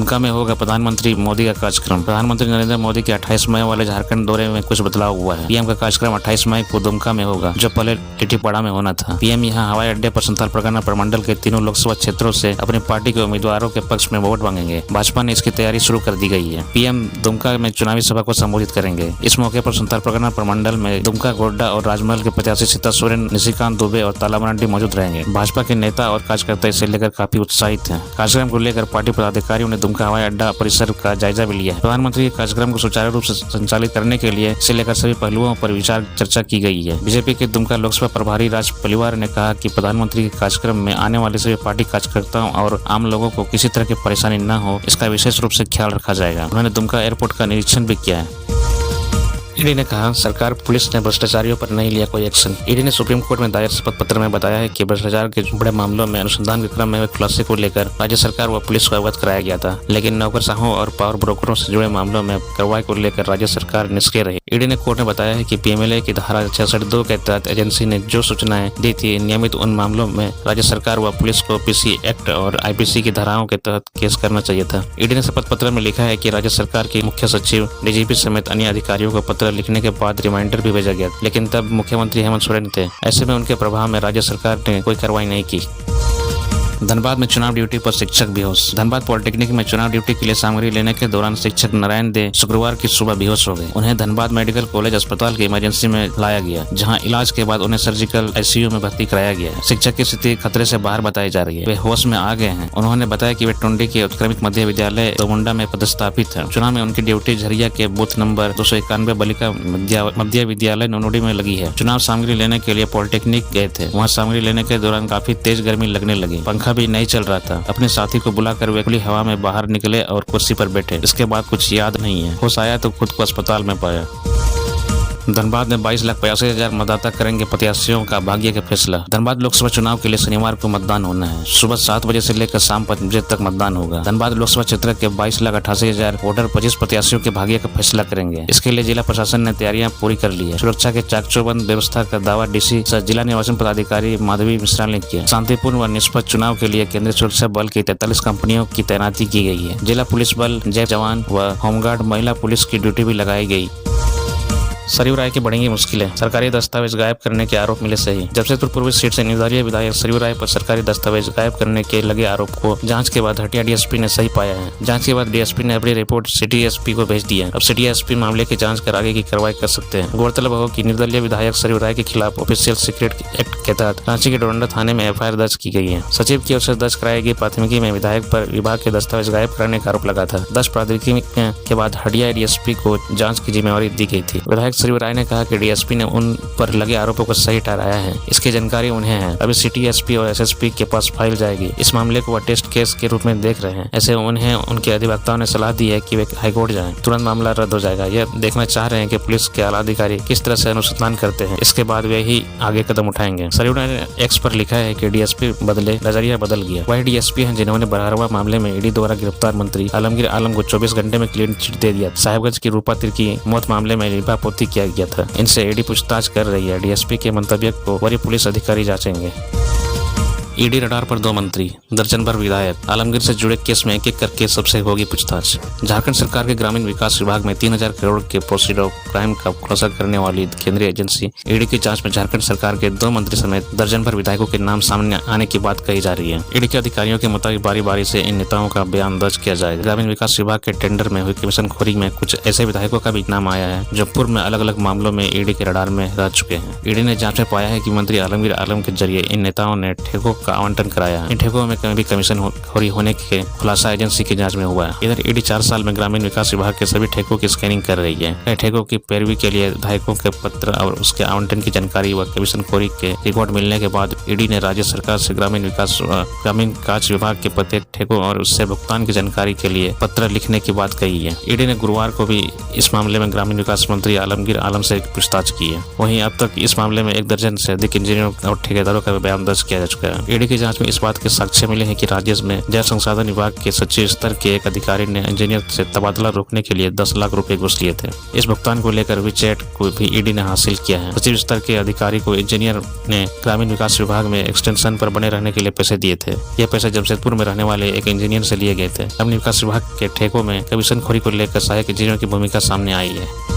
दुमका में होगा प्रधानमंत्री मोदी का कार्यक्रम। प्रधानमंत्री नरेंद्र मोदी के 28 मई वाले झारखंड दौरे में कुछ बदलाव हुआ है। पीएम का कार्यक्रम 28 मई को दुमका में होगा, जो पहले टिटीपाड़ा में होना था। पीएम यहां हवाई अड्डे पर संथाल परगना प्रमंडल के तीनों लोकसभा क्षेत्रों से अपनी पार्टी के उम्मीदवारों के पक्ष में वोट मांगेंगे। भाजपा ने इसकी तैयारी शुरू कर दी गई है। पीएम दुमका में चुनावी सभा को संबोधित करेंगे। इस मौके पर संथाल परगना प्रमंडल में दुमका, गोड्डा और राजमहल के प्रत्याशी सीता सोरेन, निशिकांत दुबे और ताला मरांडी मौजूद रहेंगे। भाजपा के नेता और कार्यकर्ता इसे लेकर काफी उत्साहित हैं। कार्यक्रम को लेकर पार्टी पदाधिकारियों ने दुमका हवाई अड्डा परिसर का जायजा भी लिया है। प्रधानमंत्री के कार्यक्रम को सुचारू रूप से संचालित करने के लिए इसे लेकर सभी पहलुओं पर विचार चर्चा की गई है। बीजेपी के दुमका लोकसभा प्रभारी राज पलिवार ने कहा कि प्रधानमंत्री के कार्यक्रम में आने वाले सभी पार्टी कार्यकर्ताओं और आम लोगों को किसी तरह की परेशानी न हो, इसका विशेष रूप से ख्याल रखा जाएगा। उन्होंने दुमका एयरपोर्ट का निरीक्षण भी किया है। ईडी ने कहा, सरकार पुलिस ने भ्रष्टाचारियों पर नहीं लिया कोई एक्शन। ईडी ने सुप्रीम कोर्ट में दायर शपथ पत्र में बताया है कि भ्रष्टाचार के बड़े मामलों में अनुसंधान के क्रम में हुए खुलासे को लेकर राज्य सरकार व पुलिस को अवगत कराया गया था, लेकिन नौकरशाहों और पावर ब्रोकरों से जुड़े मामलों में कार्रवाई को लेकर राज्य सरकार निष्क्रिय रही। ईडी ने कोर्ट में बताया है कि पीएमएलए की धारा 66(2) के तहत एजेंसी ने जो सूचनाएं दी थी, नियमित उन मामलों में राज्य सरकार व पुलिस को पीसी एक्ट और आईपीसी की धाराओं के तहत केस करना चाहिए था। ईडी ने शपथ पत्र में लिखा है कि राज्य सरकार के मुख्य सचिव, डीजीपी समेत अन्य अधिकारियों को पत्र लिखने के बाद रिमाइंडर भी भेजा गया, लेकिन तब मुख्यमंत्री हेमंत सोरेन थे। ऐसे में उनके प्रभाव में राज्य सरकार ने कोई कार्रवाई नहीं की। धनबाद में चुनाव ड्यूटी पर शिक्षक बेहोश। धनबाद पॉलिटेक्निक में चुनाव ड्यूटी के लिए सामग्री लेने के दौरान शिक्षक नारायण दे शुक्रवार की सुबह बेहोश हो गए। उन्हें धनबाद मेडिकल कॉलेज अस्पताल के इमरजेंसी में लाया गया, जहां इलाज के बाद उन्हें सर्जिकल आईसीयू में भर्ती कराया गया। शिक्षक की स्थिति खतरे से बाहर बताई जा रही है। वे होश में आ गए हैं। उन्होंने बताया कि वे टुंडी के उत्क्रमित मध्य विद्यालय दोमुंडा में पदस्थापित है। चुनाव में उनकी ड्यूटी झरिया के बूथ नंबर 291 बालिका मध्य विद्यालय नोनोडी में लगी है। चुनाव सामग्री लेने के लिए पॉलिटेक्निक गए थे। वहाँ सामग्री लेने के दौरान काफी तेज गर्मी लगने लगी। पंखा भी नहीं चल रहा था। अपने साथी को बुलाकर वे खुली हवा में बाहर निकले और कुर्सी पर बैठे। इसके बाद कुछ याद नहीं है। होश आया तो खुद को अस्पताल में पाया। धनबाद में 22,85,000 मतदाता करेंगे प्रत्याशियों का भाग्य का फैसला। धनबाद लोकसभा चुनाव के लिए शनिवार को मतदान होना है। सुबह 7 बजे से लेकर शाम 5 बजे तक मतदान होगा। धनबाद लोकसभा क्षेत्र के 22,88,000 वोटर 25 प्रत्याशियों के भाग्य का फैसला करेंगे। इसके लिए जिला प्रशासन ने तैयारियां पूरी कर ली है। सुरक्षा के चाकचौबंद व्यवस्था का दावा डीसी सह जिला निर्वाचन पदाधिकारी माधवी मिश्रा ने किया। शांतिपूर्ण व निष्पक्ष चुनाव के लिए केंद्रीय सुरक्षा बल की 43 कंपनियों की तैनाती की गई है। जिला पुलिस बल, जय जवान व होमगार्ड, महिला पुलिस की ड्यूटी भी लगाई गई। सरयू राय की बढ़ेंगी मुश्किलें। सरकारी दस्तावेज गायब करने के आरोप मिले सही। जमशेदपुर पूर्वी सीट से निर्दलीय विधायक सरयू राय पर सरकारी दस्तावेज गायब करने के लगे आरोप को जांच के बाद हटिया डीएसपी ने सही पाया है। जांच के बाद डीएसपी ने अपनी रिपोर्ट सिटी एसपी को भेज दी है। अब सिटी एसपी मामले की जांच कर आगे की कार्रवाई कर सकते हैं। गौरतलब हो कि निर्दलीय विधायक सरयू राय के खिलाफ ऑफिशियल सीक्रेट एक्ट के तहत रांची के डोरंडा थाने में एफआईआर दर्ज की गई है। सचिव की ओर से दर्ज कराई गई प्राथमिकी में विधायक पर विभाग के दस्तावेज गायब करने का आरोप लगा था। 10 प्राथमिकी के बाद हटिया डीएसपी को जांच की जिम्मेवारी दी गई थी। विधायक सरयू राय ने कहा कि डीएसपी ने उन पर लगे आरोपों को सही ठहराया है। इसकी जानकारी उन्हें है। अभी सिटी एसपी और एसएसपी के पास फाइल जाएगी। इस मामले को वह टेस्ट केस के रूप में देख रहे हैं। ऐसे उन्हें उनके अधिवक्ताओं ने सलाह दी है कि वे हाईकोर्ट जाएं। तुरंत मामला रद्द हो जाएगा। यह देखना चाह रहे हैं कि पुलिस के आला अधिकारी किस तरह से अनुसंधान करते हैं। इसके बाद वे ही आगे कदम उठाएंगे। सरयू ने एक्स पर लिखा है कि डीएसपी बदले, नजरिया बदल गया। वही डीएसपी हैं जिन्होंने बरहरवा मामले में ईडी द्वारा गिरफ्तार मंत्री आलमगीर आलम को 24 घंटे में क्लीन चिट दे दिया। साहिबगंज की रूपा तिर की मौत मामले में लिपापोती किया गया था। इनसे ईडी पूछताछ कर रही है। डीएसपी के मंतव्य को वरीय पुलिस अधिकारी जांचेंगे। ईडी रडार पर 2 मंत्री, दर्जन भर विधायक। आलमगीर से जुड़े केस में एक-एक करके सबसे होगी पूछताछ। झारखंड सरकार के ग्रामीण विकास विभाग में 3,000 करोड़ के प्रोसीड ऑफ क्राइम का खुलासा करने वाली केंद्रीय एजेंसी ईडी की जांच में झारखंड सरकार के 2 मंत्री समेत दर्जन भर विधायकों के नाम सामने आने की बात कही जा रही है। ईडी के अधिकारियों के मुताबिक बारी बारी से इन नेताओं का बयान दर्ज किया जाएगा। ग्रामीण विकास विभाग के टेंडर में हुई कमीशनखोरी में कुछ ऐसे विधायकों का भी नाम आया है जो पूर्व में अलग अलग मामलों में ईडी के रडार में रह चुके हैं। ईडी ने जांच में पाया है कि मंत्री आलमगीर आलम के जरिए इन नेताओं ने ठेकों का आवंटन कराया। इन ठेकों में कभी कमीशन खोरी होने के खुलासा एजेंसी की जांच में हुआ है। इधर ईडी 4 साल में ग्रामीण विकास विभाग के सभी ठेकों की स्कैनिंग कर रही है। कई ठेकों की पैरवी के लिए विधायकों के पत्र और उसके आवंटन की जानकारी व कमीशन खोरी के रिकॉर्ड मिलने के बाद ईडी ने राज्य सरकार से ग्रामीण विकास विभाग के प्रत्येक ठेकों और उससे भुगतान की जानकारी के लिए पत्र लिखने की बात कही है। ईडी ने गुरुवार को भी इस मामले में ग्रामीण विकास मंत्री आलमगीर आलम से पूछताछ की है। वहीं अब तक इस मामले में 1 दर्जन से अधिक इंजीनियरों और ठेकेदारों का बयान दर्ज किया जा चुका है। ईडी की जांच में इस बात के साक्ष्य मिले हैं कि राजस्व में जल संसाधन विभाग के सचिव स्तर के एक अधिकारी ने इंजीनियर से तबादला रोकने के लिए 10 लाख रुपए घूस लिए थे। इस भुगतान को लेकर विचैट को भी ईडी ने हासिल किया है। सचिव स्तर के अधिकारी को इंजीनियर ने ग्रामीण विकास विभाग में एक्सटेंशन पर बने रहने के लिए पैसे दिए थे। ये पैसे जमशेदपुर में रहने वाले एक इंजीनियर से लिए गए थे। ग्रामीण विकास विभाग के ठेकों में कमीशनखोरी को लेकर सहायक इंजीनियर की भूमिका सामने आई है।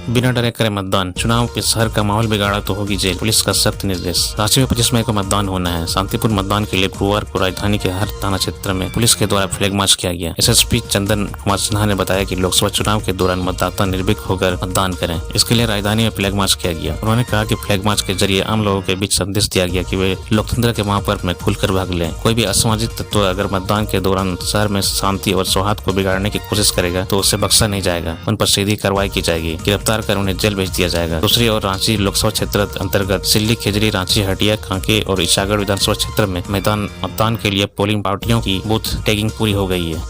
बिना डरे करे मतदान, चुनाव के शहर का माहौल बिगाड़ा तो होगी जेल, पुलिस का सख्त निर्देश। रांची में 25 मई को मतदान होना है। शांतिपूर्ण मतदान के लिए गुरुवार को राजधानी के हर थाना क्षेत्र में पुलिस के द्वारा फ्लैग मार्च किया गया। एसएसपी चंदन कुमार सिन्हा ने बताया कि लोकसभा चुनाव के दौरान मतदाता निर्भीक होकर मतदान करें, इसके लिए राजधानी में फ्लैग मार्च किया गया। उन्होंने कहा कि फ्लैग मार्च के जरिए आम लोगों के बीच संदेश दिया गया कि वे लोकतंत्र के महापर्व में खुलकर भाग लें। कोई भी असामाजिक तत्व अगर मतदान के दौरान शहर में शांति और सौहार्द को बिगाड़ने की कोशिश करेगा तो उसे बख्शा नहीं जाएगा, उन पर सीधी कार्रवाई की जाएगी, गिरफ्तार कर उन्हें जेल भेज दिया जाएगा। दूसरी ओर रांची लोकसभा क्षेत्र अंतर्गत सिल्ली, खेजड़ी, रांची, हटिया, कांके और ईसागढ़ विधानसभा क्षेत्र में मतदान के लिए पोलिंग पार्टियों की बूथ टैगिंग पूरी हो गई है।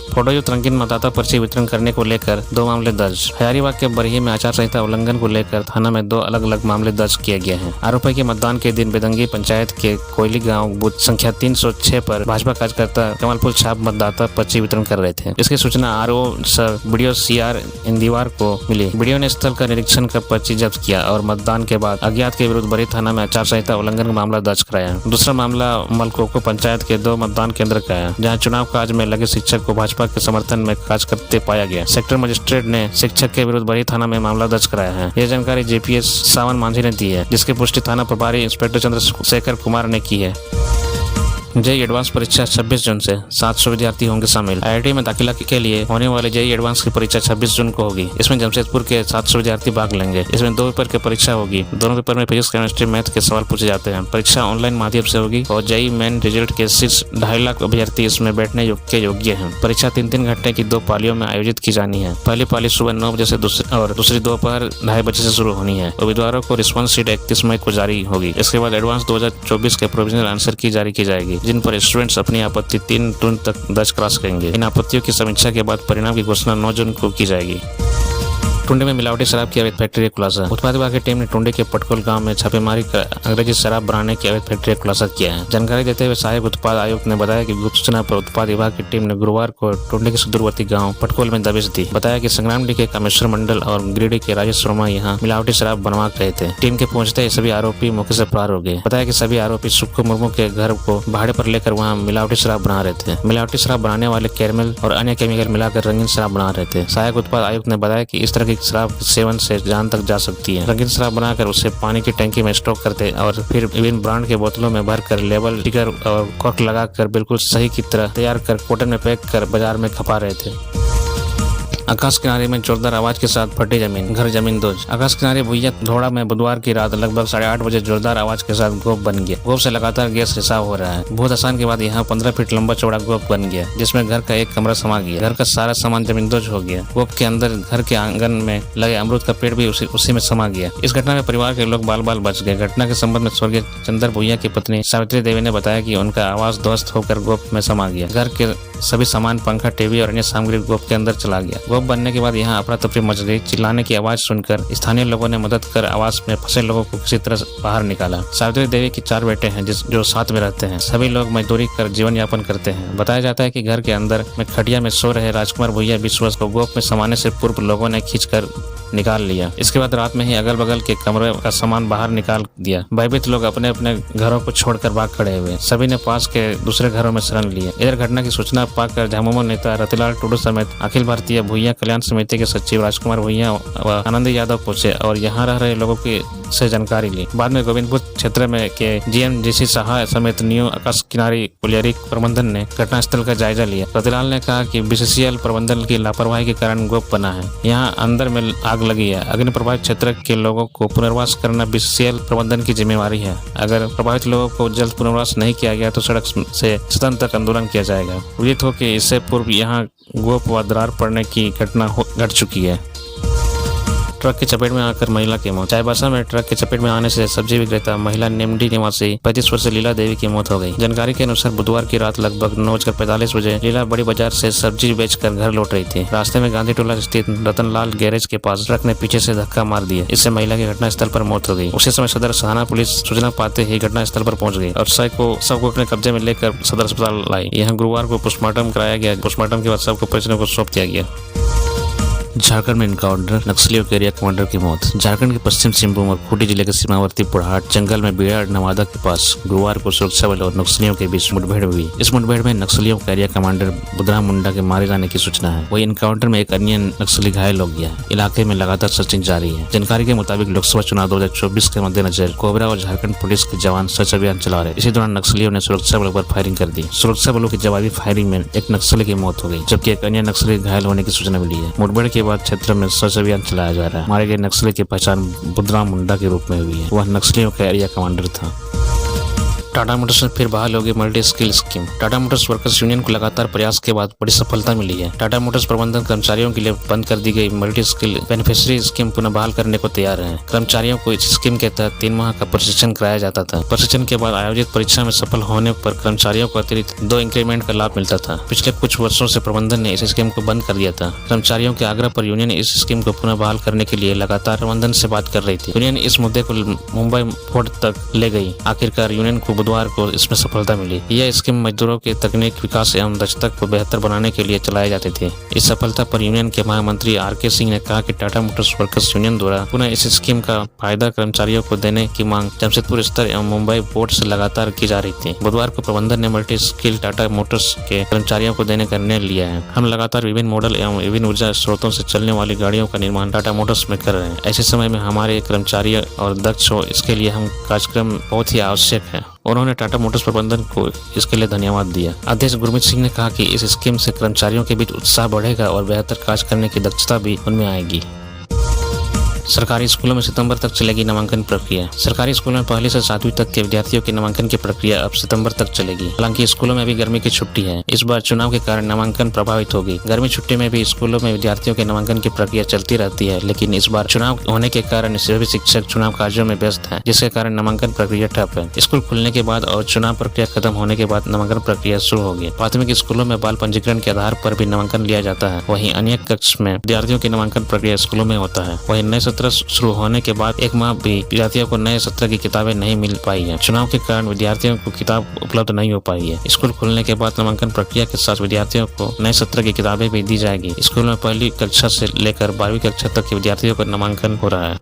फोटोयुक्त रंगीन मतदाता पर्ची वितरण करने को लेकर 2 मामले दर्ज। हजारीबाग के बरही में आचार संहिता उल्लंघन को लेकर थाना में 2 अलग-अलग मामले दर्ज किए गए हैं। आरोप है कि मतदान के दिन बेदंगी पंचायत के कोयली गांव बूथ संख्या 306 पर भाजपा कार्यकर्ता कमलपुर छाप मतदाता पर्ची वितरण कर रहे थे। इसकी सूचना आरओ सर बीडीओ सीआर इंदिवार को मिली। बीडीओ ने स्थल का निरीक्षण कर पर्ची जब्त किया और मतदान के बाद अज्ञात के विरुद्ध बरही थाना में आचार संहिता उल्लंघन का मामला दर्ज कराया। दूसरा मामला मलकोको पंचायत के 2 मतदान केंद्र का है, जहाँ चुनाव कार्य में लगे शिक्षक को भाजपा के समर्थन में कार्य करते पाया गया। सेक्टर मजिस्ट्रेट ने शिक्षक के विरुद्ध बरही थाना में मामला दर्ज कराया है। यह जानकारी जेपीएस सावन मांझी ने दी है, जिसकी पुष्टि थाना प्रभारी इंस्पेक्टर चंद्रशेखर कुमार ने की है। जेईई एडवांस परीक्षा 26 जून से 700 विद्यार्थी होंगे शामिल। आईआईटी में दाखिला के लिए होने वाले जेईई एडवांस की परीक्षा 26 जून को होगी। इसमें जमशेदपुर के 700 विद्यार्थी भाग लेंगे। इसमें 2 पेपर की परीक्षा होगी। दोनों पेपर में फिजिक्स, केमिस्ट्री, मैथ के सवाल पूछे जाते हैं। परीक्षा ऑनलाइन माध्यम से होगी और जेईई मेन रिजल्ट के शीर्ष 2.5 लाख अभ्यर्थी इसमें बैठने के योग्य हैं। परीक्षा 3 घंटे की 2 पालियों में आयोजित की जानी है। पहली पाली सुबह 9 बजे से दूसरी दोपहर 2:30 बजे से शुरू होनी है। उम्मीदवारों को रिस्पॉन्स शीट 31 मई को जारी होगी। इसके बाद एडवांस 2024 के प्रोविजनल आंसर की जारी की जाएगी, जिन पर स्टूडेंट्स अपनी आपत्ति 3 जून तक दर्ज करा सकेंगे। इन आपत्तियों की समीक्षा के बाद परिणाम की घोषणा 9 जून को की जाएगी। टुंडी में मिलावटी शराब की अवैध फैक्ट्री का खुलासा। उत्पाद विभाग की टीम ने टुंडी के पटकोल गांव में छापेमारी कर अंग्रेजी शराब बनाने की अवैध फैक्ट्री का खुलासा किया है। जानकारी देते हुए सहायक उत्पाद आयुक्त ने बताया कि गुप्त सूचना पर उत्पाद विभाग की टीम ने गुरुवार को टुंडी के सुदूरवर्ती गांव पटकोल में दबिश दी। बताया कि संग्रामडी के कामेश्वर मंडल और गिरिडीह के राजेश शर्मा यहाँ मिलावटी शराब बनवा रहे थे। टीम के पहुंचते ही सभी आरोपी मौके से फरार हो गए। बताया कि सभी आरोपी सुक्खू मुर्मू के घर को भाड़े पर लेकर वहाँ मिलावटी शराब बना रहे थे। मिलावटी शराब बनाने वाले कैरमेल और अन्य केमिकल मिलाकर रंगीन शराब बना रहे थे। सहायक उत्पाद आयुक्त ने बताया कि इस तरह की शराब सेवन से जान तक जा सकती है। रंगीन शराब बनाकर उसे पानी की टंकी में स्टॉक करते और फिर विभिन्न ब्रांड के बोतलों में भरकर लेबल, स्टिकर और कॉर्क लगाकर बिल्कुल सही की तरह तैयार कर कॉटन में पैक कर बाजार में खपा रहे थे। आकाश किनारे में जोरदार आवाज के साथ फटी जमीन, घर जमीन दोज। आकाश किनारे भुइया धोड़ा में बुधवार की रात लगभग 8:30 बजे जोरदार आवाज के साथ गोप बन गया। गोप से लगातार गैस रिसाव हो रहा है। बहुत आसान के बाद यहाँ 15 फीट लंबा चौड़ा गोप बन गया, जिसमें घर का एक कमरा समा गया। घर का सारा सामान जमीन दोज हो गया। गोप के अंदर घर के आंगन में लगे अमरूद का पेड़ भी उसी में समा गया। इस घटना में परिवार के लोग बाल बाल बच गए। घटना के संबंध में स्वर्गीय चंद्र भुइया की पत्नी सावित्री देवी ने बताया कि उनका आवास ध्वस्त होकर गोप में समा गया। घर के सभी सामान, पंखा, टीवी और अन्य सामग्री गोप के अंदर चला गया। गोप बनने के बाद यहाँ अफरा तफरी मच गई। चिल्लाने की आवाज सुनकर स्थानीय लोगों ने मदद कर आवास में फंसे लोगों को किसी तरह बाहर निकाला। सावित्री देवी की 4 बेटे हैं जो साथ में रहते हैं। सभी लोग मजदूरी कर जीवन यापन करते हैं। बताया जाता है कि घर के अंदर में खटिया में सो रहे राजकुमार भुइया विश्वास को गोप में समाने से पूर्व लोगों ने खींचकर निकाल लिया। इसके बाद रात में ही अगल बगल के कमरे का सामान बाहर निकाल दिया। भयभीत लोग अपने अपने घरों को छोड़कर भाग खड़े हुए। सभी ने पास के दूसरे घरों में शरण लिए। इधर घटना की सूचना पाकर झामुमो नेता रतिलाल टुडू समेत अखिल भारतीय भुइया कल्याण समिति के सचिव राजकुमार भुइया व आनंदी यादव पहुंचे और यहाँ रह रहे लोगों की से जानकारी ली। बाद में गोविंदपुर क्षेत्र में के जीएम जीसी साहा समेत न्यू आकाश किनारी कोलियरी प्रबंधन ने घटनास्थल का जायजा लिया। रतिलाल ने कहा कि बीसीसीएल प्रबंधन की लापरवाही के कारण गोप बना है। यहाँ अंदर में आग लगी है। अग्नि प्रभावित क्षेत्र के लोगों को पुनर्वास करना बीसीसीएल प्रबंधन की जिम्मेवारी है। अगर प्रभावित लोगों को जल्द पुनर्वास नहीं किया गया तो सड़क से सदन तक आंदोलन किया जाएगा। उल्लेख हो कि इससे पूर्व यहाँ गोप व दरार पड़ने की घटना घट चुकी है। ट्रक की चपेट में आकर महिला की मौत। चाईबासा में ट्रक की चपेट में आने से सब्जी विक्रेता महिला निमडी निवासी 35 वर्षीय लीला देवी की मौत हो गई। जानकारी के अनुसार बुधवार की रात लगभग 9:45 बजे लीला बड़ी बाजार से सब्जी बेचकर घर लौट रही थी। रास्ते में गांधी टोला स्थित रतनलाल गैरेज के पास ट्रक ने पीछे से धक्का मार दिया। इससे महिला की घटनास्थल पर मौत हो गई। उसी समय सदर थाना पुलिस सूचना पाते ही घटनास्थल पर पहुंच गई और शव को अपने कब्जे में लेकर सदर अस्पताल लाई। यहाँ गुरुवार को पोस्टमार्टम कराया गया। पोस्टमार्टम के बाद शव को परिजनों को सौंप दिया गया। झारखंड में इनकाउंटर, नक्सलियों के एरिया कमांडर की मौत। झारखंड के पश्चिम सिंहभूम और खूंटी जिले के सीमावर्ती पुरहाट जंगल में बीड़ा नवादा के पास गुरुवार को सुरक्षा बल और नक्सलियों के बीच मुठभेड़ हुई। इस मुठभेड़ में नक्सलियों का एरिया कमांडर बुधराम मुंडा के मारे जाने की सूचना है। वही इनकाउंटर में एक अन्य नक्सली घायल हो गया। इलाके में लगातार सर्चिंग जारी है। जानकारी के मुताबिक लोकसभा चुनाव 2024 के मद्देनजर कोबरा और झारखंड पुलिस के जवान सर्च अभियान चला रहे। इसी दौरान नक्सलियों ने सुरक्षा बलों पर फायरिंग कर दी। सुरक्षा बलों की जवाबी फायरिंग में एक नक्सली की मौत हो गई, जबकि एक अन्य नक्सली घायल होने की सूचना मिली है। मुठभेड़ के बाद क्षेत्र में सर्च अभियान चलाया जा रहा है। मारे गए नक्सली की पहचान बुधराम मुंडा के रूप में हुई है। वह नक्सलियों का एरिया कमांडर था। टाटा मोटर्स में फिर बहाल होगी multi skill scheme. Tata Motors workers union को लगातार प्रयास के बाद बड़ी सफलता मिली है। टाटा मोटर्स प्रबंधन कर्मचारियों के लिए बंद कर दी गई मल्टी स्किल बेनिफिशियरी स्कीम पुनः बहाल करने को तैयार है। कर्मचारियों को इस स्कीम के तहत 3 माह का प्रशिक्षण कराया जाता था। प्रशिक्षण के बाद आयोजित परीक्षा में सफल होने पर कर्मचारियों को अतिरिक्त 2 इंक्रीमेंट का लाभ मिलता था। पिछले कुछ वर्षों से प्रबंधन ने इस स्कीम को बंद कर दिया था। कर्मचारियों के आग्रह पर यूनियन इस स्कीम को पुनः बहाल करने के लिए लगातार प्रबंधन से बात कर रही थी। यूनियन इस मुद्दे को मुंबई कोर्ट तक ले गई। आखिरकार यूनियन को बुधवार को इसमें सफलता मिली। यह स्कीम मजदूरों के तकनीक विकास एवं दक्षता को बेहतर बनाने के लिए चलाए जाते थे। इस सफलता पर यूनियन के महामंत्री आर.के. सिंह ने कहा कि टाटा मोटर्स वर्कर्स यूनियन द्वारा पुनः इस स्कीम का फायदा कर्मचारियों को देने की मांग जमशेदपुर स्तर एवं मुंबई बोर्ड से लगातार की जा रही थी। बुधवार को प्रबंधन ने मल्टी स्किल टाटा मोटर्स के कर्मचारियों को देने का निर्णय लिया है। हम लगातार विभिन्न मॉडल एवं विभिन्न ऊर्जा स्रोतों से चलने वाली गाड़ियों का निर्माण टाटा मोटर्स में कर रहे हैं। ऐसे समय में हमारे कर्मचारी और दक्ष हो, इसके लिए हम कार्यक्रम बहुत ही आवश्यक है। उन्होंने टाटा मोटर्स प्रबंधन को इसके लिए धन्यवाद दिया। अध्यक्ष गुरमीत सिंह ने कहा कि इस स्कीम से कर्मचारियों के बीच उत्साह बढ़ेगा और बेहतर कार्य करने की दक्षता भी उनमें आएगी। सरकारी स्कूलों में सितंबर तक चलेगी नामांकन प्रक्रिया। सरकारी स्कूलों में 1ली से 7वीं तक के विद्यार्थियों की नामांकन की प्रक्रिया अब सितंबर तक चलेगी। हालांकि स्कूलों में अभी गर्मी की छुट्टी है। इस बार चुनाव के कारण नामांकन प्रभावित होगी। गर्मी छुट्टी में भी स्कूलों में विद्यार्थियों के नामांकन की प्रक्रिया चलती रहती है, लेकिन इस बार चुनाव होने के कारण सभी शिक्षक चुनाव कार्यों में व्यस्त हैं, जिसके कारण नामांकन प्रक्रिया ठप है। स्कूल खुलने के बाद और चुनाव प्रक्रिया खत्म होने के बाद नामांकन प्रक्रिया शुरू होगी। प्राथमिक स्कूलों में बाल पंजीकरण के आधार पर भी नामांकन लिया जाता है। वहीं अन्य कक्ष में विद्यार्थियों की नामांकन प्रक्रिया स्कूलों में होता है। वहीं नए सत्र शुरू होने के बाद 1 माह भी विद्यार्थियों को नए सत्र की किताबें नहीं मिल पाई है। चुनाव के कारण विद्यार्थियों को किताब उपलब्ध नहीं हो पाई है। स्कूल खुलने के बाद नामांकन प्रक्रिया के साथ विद्यार्थियों को नए सत्र की किताबें भी दी जाएगी। स्कूल में 1ली कक्षा से लेकर 12वीं कक्षा तक के विद्यार्थियों का नामांकन हो रहा है।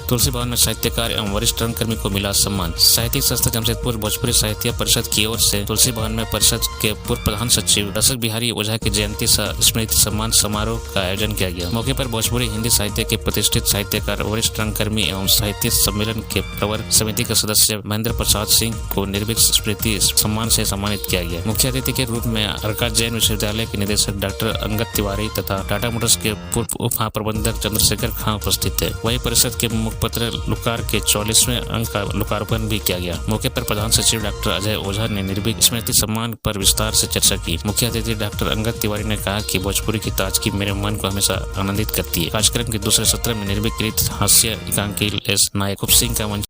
तुलसी भवन में साहित्यकार एवं वरिष्ठ रंगकर्मी को मिला सम्मान। साहित्यिक संस्था जमशेदपुर भोजपुरी साहित्य परिषद की ओर से तुलसी भवन में परिषद के पूर्व प्रधान सचिव रसिक बिहारी ओझा की जयंती स्मृति सम्मान समारोह का आयोजन किया गया। मौके पर भोजपुरी हिंदी साहित्य के प्रतिष्ठित साहित्यकार, वरिष्ठ रंगकर्मी एवं साहित्य सम्मेलन के प्रवर समिति के सदस्य महेंद्र प्रसाद सिंह को निर्भीक स्मृति सम्मान से सम्मानित किया गया। मुख्य अतिथि के रूप में अर्का जैन विश्वविद्यालय के निदेशक डॉक्टर अंगद तिवारी तथा टाटा मोटर्स के पूर्व उप महाप्रबंधक चंद्रशेखर खां उपस्थित थे। वही परिषद के पत्र लुकार के 44वें अंक का लोकार्पण भी किया गया। मौके पर प्रधान सचिव डॉक्टर अजय ओझा ने निर्भीक स्मृति सम्मान पर विस्तार से चर्चा की। मुख्य अतिथि डॉक्टर अंगद तिवारी ने कहा कि भोजपुरी की ताजगी मेरे मन को हमेशा आनंदित करती है। कार्यक्रम के दूसरे सत्र में निर्भीक हास्य एकांकी एस नायक सिंह का मंच